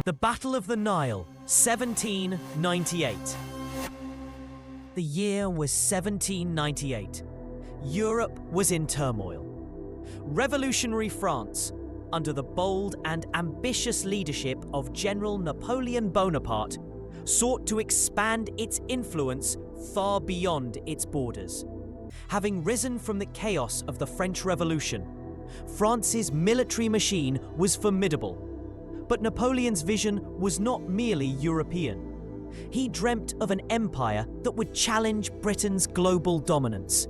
The Battle of the Nile, 1798. The year was 1798. Europe was in turmoil. Revolutionary France, under the bold and ambitious leadership of General Napoleon Bonaparte, sought to expand its influence far beyond its borders. Having risen from the chaos of the French Revolution, France's military machine was formidable. But Napoleon's vision was not merely European. He dreamt of an empire that would challenge Britain's global dominance.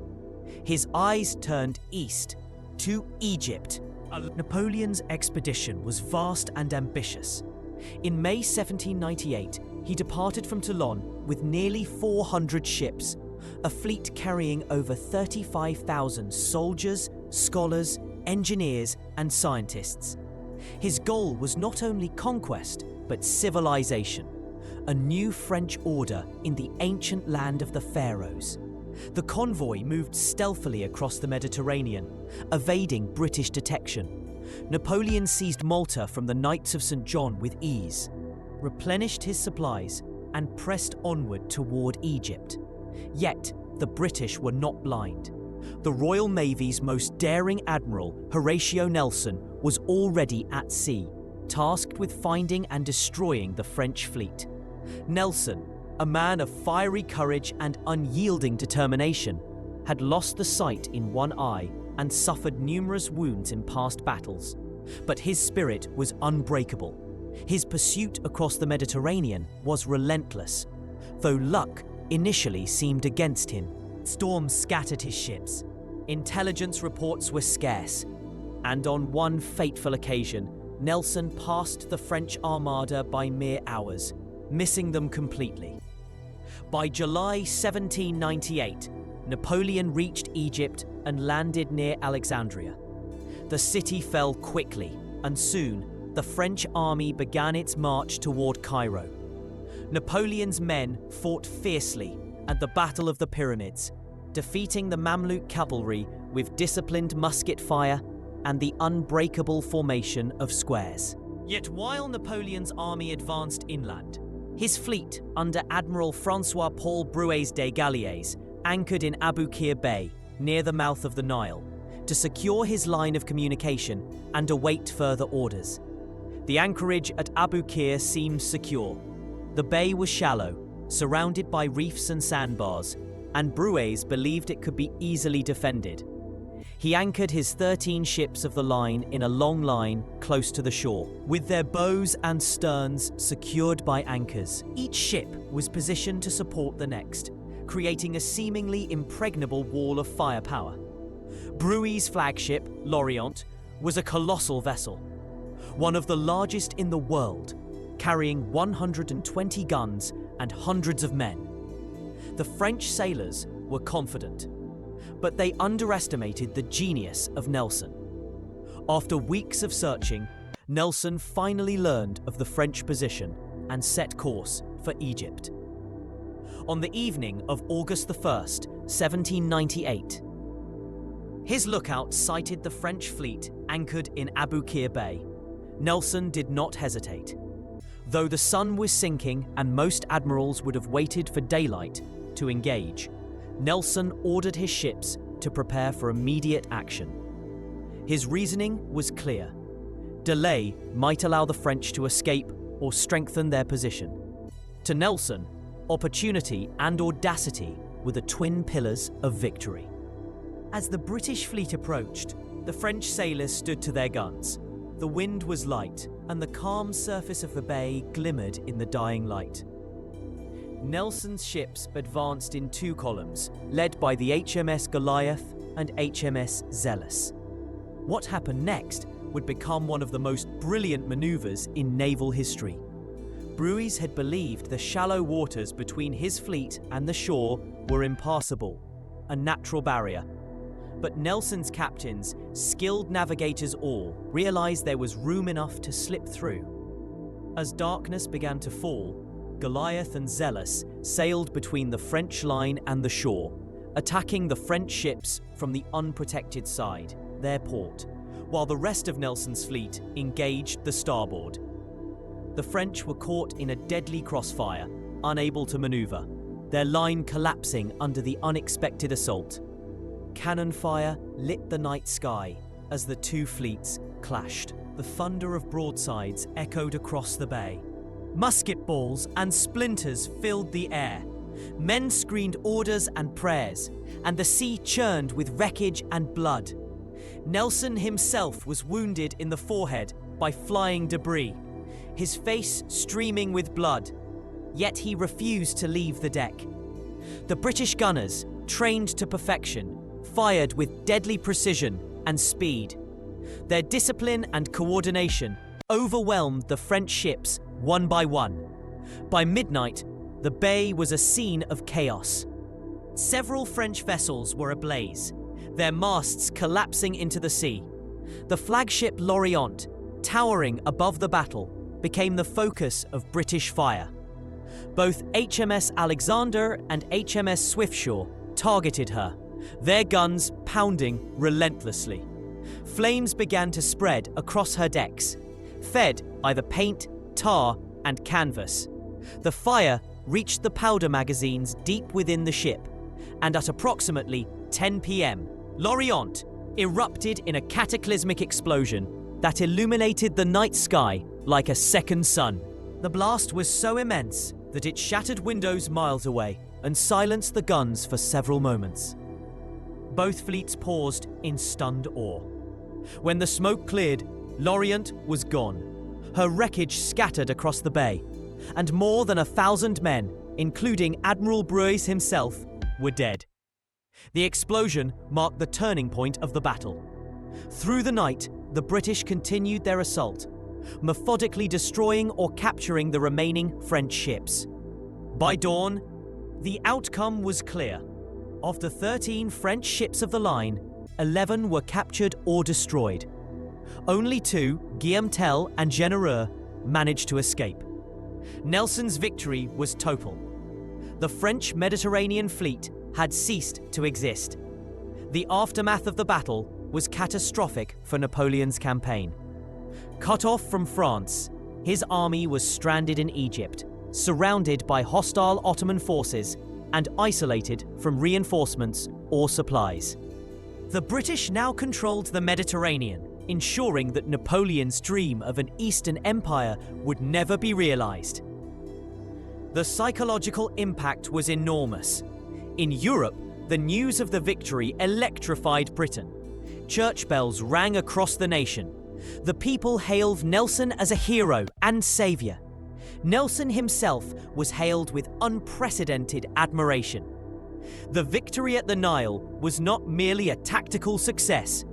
His eyes turned east, to Egypt. Napoleon's expedition was vast and ambitious. In May 1798, he departed from Toulon with nearly 400 ships, a fleet carrying over 35,000 soldiers, scholars, engineers, and scientists. His goal was not only conquest, but civilization, a new French order in the ancient land of the pharaohs. The convoy moved stealthily across the Mediterranean, evading British detection. Napoleon seized Malta from the Knights of St. John with ease, replenished his supplies, and pressed onward toward Egypt. Yet, the British were not blind. The Royal Navy's most daring admiral, Horatio Nelson, was already at sea, tasked with finding and destroying the French fleet. Nelson, a man of fiery courage and unyielding determination, had lost the sight in one eye and suffered numerous wounds in past battles. But his spirit was unbreakable. His pursuit across the Mediterranean was relentless. Though luck initially seemed against him, storms scattered his ships. Intelligence reports were scarce. And on one fateful occasion, Nelson passed the French armada by mere hours, missing them completely. By July 1798, Napoleon reached Egypt and landed near Alexandria. The city fell quickly, and soon the French army began its march toward Cairo. Napoleon's men fought fiercely at the Battle of the Pyramids, defeating the Mamluk cavalry with disciplined musket fire and the unbreakable formation of squares. Yet while Napoleon's army advanced inland, his fleet under Admiral François-Paul Brueys des Galliers anchored in Aboukir Bay, near the mouth of the Nile, to secure his line of communication and await further orders. The anchorage at Aboukir seemed secure. The bay was shallow, surrounded by reefs and sandbars, and Brueys believed it could be easily defended. He anchored his 13 ships of the line in a long line close to the shore, with their bows and sterns secured by anchors. Each ship was positioned to support the next, creating a seemingly impregnable wall of firepower. Brueys' flagship, L'Orient, was a colossal vessel, one of the largest in the world, carrying 120 guns and hundreds of men. The French sailors were confident, but they underestimated the genius of Nelson. After weeks of searching, Nelson finally learned of the French position and set course for Egypt. On the evening of August 1st, 1798, his lookout sighted the French fleet anchored in Aboukir Bay. Nelson did not hesitate. Though the sun was sinking and most admirals would have waited for daylight to engage, Nelson ordered his ships to prepare for immediate action. His reasoning was clear. Delay might allow the French to escape or strengthen their position. To Nelson, opportunity and audacity were the twin pillars of victory. As the British fleet approached, the French sailors stood to their guns. The wind was light, and the calm surface of the bay glimmered in the dying light. Nelson's ships advanced in two columns, led by the HMS Goliath and HMS Zealous. What happened next would become one of the most brilliant maneuvers in naval history. Brueys had believed the shallow waters between his fleet and the shore were impassable, a natural barrier. But Nelson's captains, skilled navigators all, realized there was room enough to slip through. As darkness began to fall, Goliath and Zealous sailed between the French line and the shore, attacking the French ships from the unprotected side, their port, while the rest of Nelson's fleet engaged the starboard. the French were caught in a deadly crossfire, unable to maneuver, their line collapsing under the unexpected assault. Cannon fire lit the night sky as the two fleets clashed. The thunder of broadsides echoed across the bay. Musket balls and splinters filled the air. Men screamed orders and prayers, and the sea churned with wreckage and blood. Nelson himself was wounded in the forehead by flying debris, his face streaming with blood, yet he refused to leave the deck. The British gunners, trained to perfection, fired with deadly precision and speed. Their discipline and coordination overwhelmed the French ships one by one. By midnight, the bay was a scene of chaos. Several French vessels were ablaze, their masts collapsing into the sea. The flagship L'Orient, towering above the battle, became the focus of British fire. Both HMS Alexander and HMS Swiftsure targeted her, their guns pounding relentlessly. Flames began to spread across her decks, fed by the paint, tar, and canvas. The fire reached the powder magazines deep within the ship, and at approximately 10 p.m., L'Orient erupted in a cataclysmic explosion that illuminated the night sky like a second sun. The blast was so immense that it shattered windows miles away and silenced the guns for several moments. Both fleets paused in stunned awe. When the smoke cleared, L'Orient was gone, her wreckage scattered across the bay, and more than 1,000 men, including Admiral Brueys himself, were dead. The explosion marked the turning point of the battle. Through the night, the British continued their assault, methodically destroying or capturing the remaining French ships. By dawn, the outcome was clear. Of the 13 French ships of the line, 11 were captured or destroyed. Only 2, Guillaume Tell and Genereux, managed to escape. Nelson's victory was total. The French Mediterranean fleet had ceased to exist. The aftermath of the battle was catastrophic for Napoleon's campaign. Cut off from France, his army was stranded in Egypt, surrounded by hostile Ottoman forces and isolated from reinforcements or supplies. The British now controlled the Mediterranean, ensuring that Napoleon's dream of an Eastern Empire would never be realized. The psychological impact was enormous. In Europe, the news of the victory electrified Britain. Church bells rang across the nation. The people hailed Nelson as a hero and savior. Nelson himself was hailed with unprecedented admiration. The victory at the Nile was not merely a tactical success.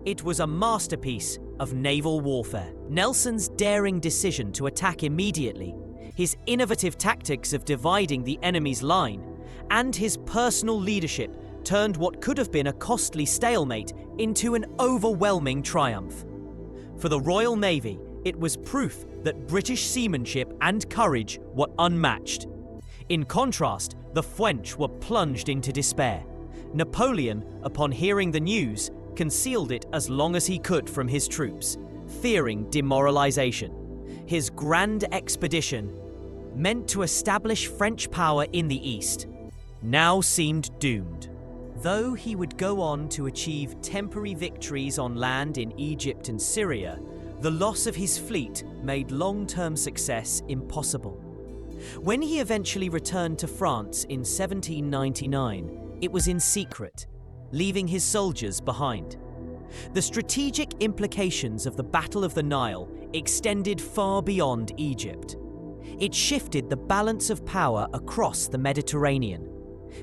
It was a masterpiece of naval warfare. Nelson's daring decision to attack immediately, his innovative tactics of dividing the enemy's line, and his personal leadership turned what could have been a costly stalemate into an overwhelming triumph. For the Royal Navy, it was proof that British seamanship and courage were unmatched. In contrast, the French were plunged into despair. Napoleon, upon hearing the news, concealed it as long as he could from his troops, fearing demoralization. His grand expedition, meant to establish French power in the East, now seemed doomed. Though he would go on to achieve temporary victories on land in Egypt and Syria, the loss of his fleet made long-term success impossible. When he eventually returned to France in 1799, it was in secret, leaving his soldiers behind. The strategic implications of the Battle of the Nile extended far beyond Egypt. It shifted the balance of power across the Mediterranean.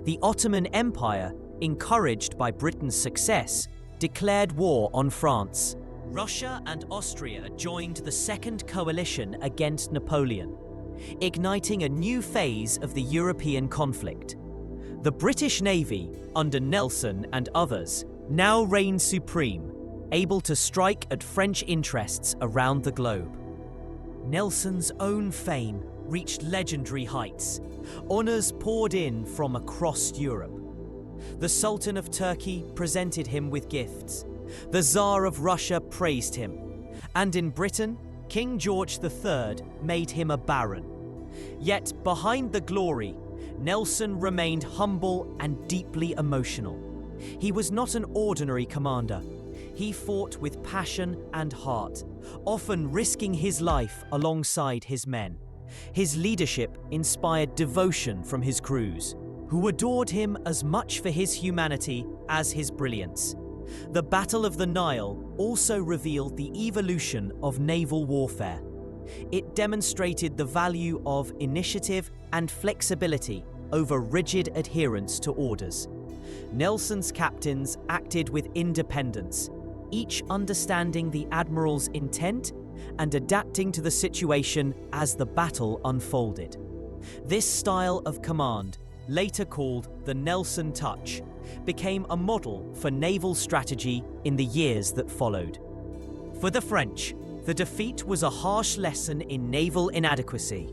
The Ottoman Empire, encouraged by Britain's success, declared war on France. Russia and Austria joined the Second Coalition against Napoleon, igniting a new phase of the European conflict. The British Navy, under Nelson and others, now reigned supreme, able to strike at French interests around the globe. Nelson's own fame reached legendary heights. Honours poured in from across Europe. The Sultan of Turkey presented him with gifts. The Tsar of Russia praised him. And in Britain, King George III made him a baron. Yet behind the glory, Nelson remained humble and deeply emotional. He was not an ordinary commander. He fought with passion and heart, often risking his life alongside his men. His leadership inspired devotion from his crews, who adored him as much for his humanity as his brilliance. The Battle of the Nile also revealed the evolution of naval warfare. It demonstrated the value of initiative and flexibility over rigid adherence to orders. Nelson's captains acted with independence, each understanding the admiral's intent and adapting to the situation as the battle unfolded. This style of command, later called the Nelson Touch, became a model for naval strategy in the years that followed. For the French, the defeat was a harsh lesson in naval inadequacy.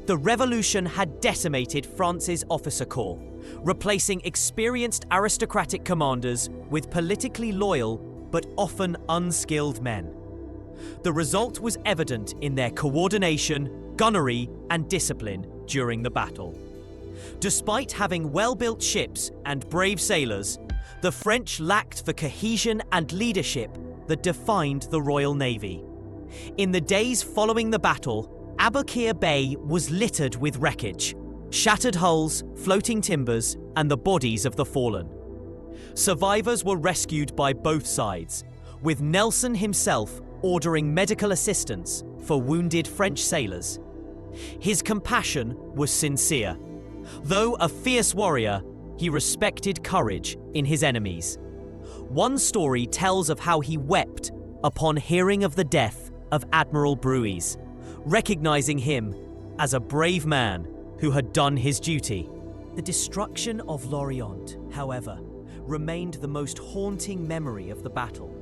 The revolution had decimated France's officer corps, replacing experienced aristocratic commanders with politically loyal but often unskilled men. The result was evident in their coordination, gunnery, and discipline during the battle. Despite having well-built ships and brave sailors, the French lacked the cohesion and leadership that defined the Royal Navy. In the days following the battle, Aboukir Bay was littered with wreckage, shattered hulls, floating timbers, and the bodies of the fallen. Survivors were rescued by both sides, with Nelson himself ordering medical assistance for wounded French sailors. His compassion was sincere. Though a fierce warrior, he respected courage in his enemies. One story tells of how he wept upon hearing of the death of Admiral Brueys, recognizing him as a brave man who had done his duty. The destruction of Lorient, however, remained the most haunting memory of the battle.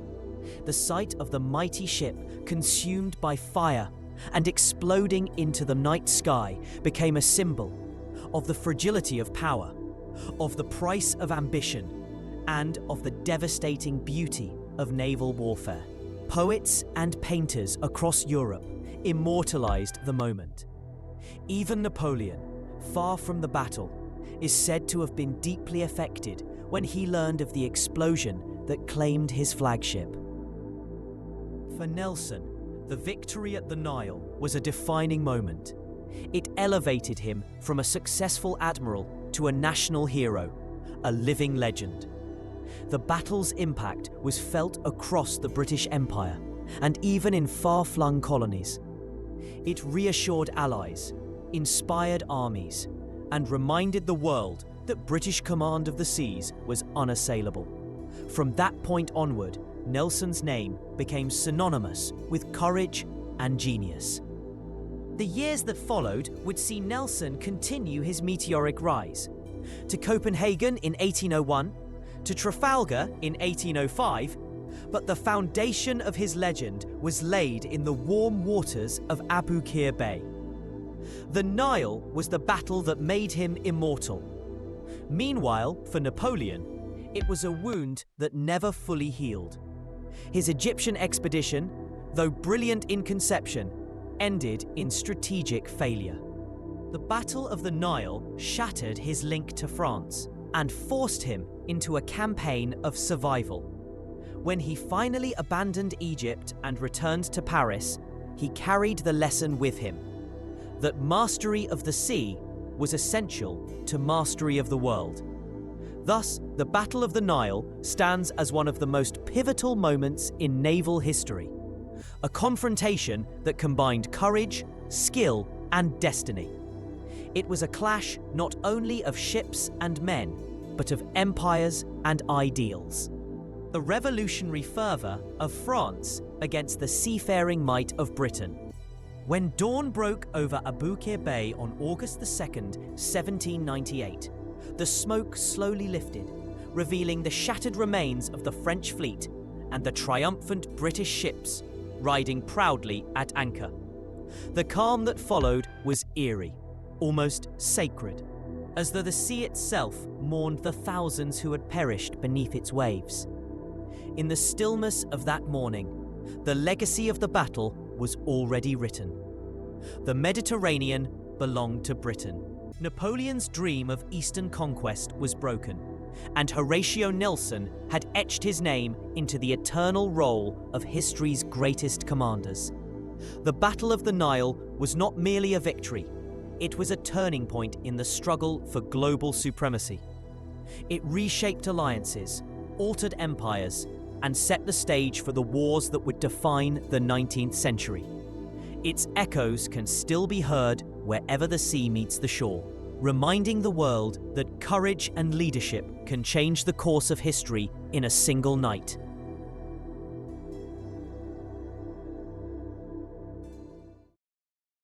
The sight of the mighty ship consumed by fire and exploding into the night sky became a symbol of the fragility of power, of the price of ambition, and of the devastating beauty of naval warfare. Poets and painters across Europe immortalized the moment. Even Napoleon, far from the battle, is said to have been deeply affected when he learned of the explosion that claimed his flagship. For Nelson, the victory at the Nile was a defining moment. It elevated him from a successful admiral to a national hero, a living legend. The battle's impact was felt across the British Empire and even in far-flung colonies. It reassured allies, inspired armies, and reminded the world that British command of the seas was unassailable. From that point onward, Nelson's name became synonymous with courage and genius. The years that followed would see Nelson continue his meteoric rise. To Copenhagen in 1801, to Trafalgar in 1805, but the foundation of his legend was laid in the warm waters of Aboukir Bay. The Nile was the battle that made him immortal. Meanwhile, for Napoleon, it was a wound that never fully healed. His Egyptian expedition, though brilliant in conception, ended in strategic failure. The Battle of the Nile shattered his link to France and forced him into a campaign of survival. When he finally abandoned Egypt and returned to Paris, he carried the lesson with him, that mastery of the sea was essential to mastery of the world. Thus, the Battle of the Nile stands as one of the most pivotal moments in naval history, a confrontation that combined courage, skill, and destiny. It was a clash not only of ships and men, but of empires and ideals. The revolutionary fervour of France against the seafaring might of Britain. When dawn broke over Aboukir Bay on August 2nd, 1798, the smoke slowly lifted, revealing the shattered remains of the French fleet and the triumphant British ships riding proudly at anchor. The calm that followed was eerie, almost sacred, as though the sea itself mourned the thousands who had perished beneath its waves. In the stillness of that morning, the legacy of the battle was already written. The Mediterranean belonged to Britain. Napoleon's dream of Eastern conquest was broken, and Horatio Nelson had etched his name into the eternal roll of history's greatest commanders. The Battle of the Nile was not merely a victory, it was a turning point in the struggle for global supremacy. It reshaped alliances, altered empires, and set the stage for the wars that would define the 19th century. Its echoes can still be heard wherever the sea meets the shore, reminding the world that courage and leadership can change the course of history in a single night.